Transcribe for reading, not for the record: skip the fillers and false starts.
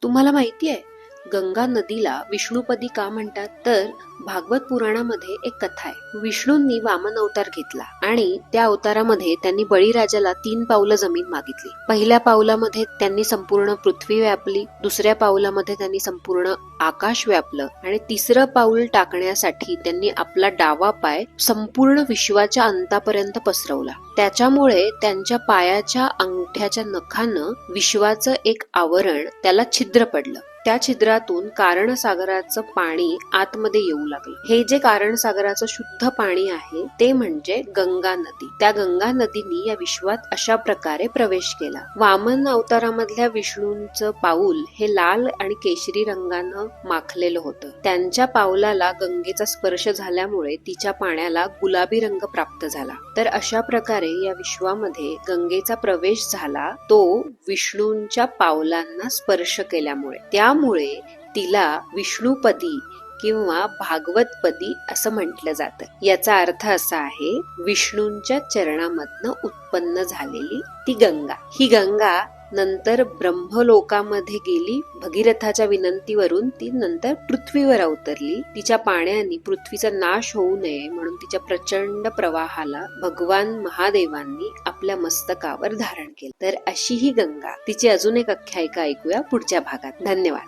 तुम्हाला माहिती आहे गंगा नदीला विष्णुपदी का म्हणतात? तर भागवत पुराणामध्ये एक कथा आहे. विष्णूंनी वामन अवतार घेतला आणि त्या अवतारामध्ये त्यांनी बळीराजाला 3 पावलं जमीन मागितली. पहिल्या पावलामध्ये त्यांनी संपूर्ण पृथ्वी व्यापली, दुसऱ्या पावलामध्ये त्यांनी संपूर्ण आकाश व्यापलं आणि तिसरं पाऊल टाकण्यासाठी त्यांनी आपला डावा पाय संपूर्ण विश्वाच्या अंतापर्यंत पसरवला. त्याच्यामुळे त्यांच्या पायाच्या अंगठ्याच्या नखानं विश्वाचं एक आवरण त्याला छिद्र पडलं. त्या छिद्रातून कारणसागराचं पाणी आतमध्ये येऊ लागलं. हे जे कारणसागराचं शुद्ध पाणी आहे ते म्हणजे गंगा नदी. त्या गंगा नदीने या विश्वात अशा प्रकारे प्रवेश केला. वामन अवतारामधल्या विष्णूंचं पाऊल हे लाल आणि केशरी रंगानं माखलेलं होतं. त्यांच्या पावलाला गंगेचा स्पर्श झाल्यामुळे तिच्या पाण्याला गुलाबी रंग प्राप्त झाला. तर अशा प्रकारे या विश्वामध्ये गंगेचा प्रवेश झाला तो विष्णूंच्या पावलांना स्पर्श केल्यामुळे. त्यामुळे तिला विष्णुपदी किंवा भागवतपदी असं म्हटलं जातं. याचा अर्थ असा आहे विष्णूंच्या चरणामधनं उत्पन्न झालेली ती गंगा. ही गंगा नंतर ब्रह्मलोकामध्ये गेली. भगीरथाच्या विनंतीवरून ती नंतर पृथ्वीवर अवतरली. तिच्या पाण्याने पृथ्वीचा नाश होऊ नये म्हणून तिच्या प्रचंड प्रवाहाला भगवान महादेवांनी आपल्या मस्तकावर धारण केलं. तर अशी ही गंगा. तिची अजून एक आख्यायिका ऐकूया पुढच्या भागात. धन्यवाद.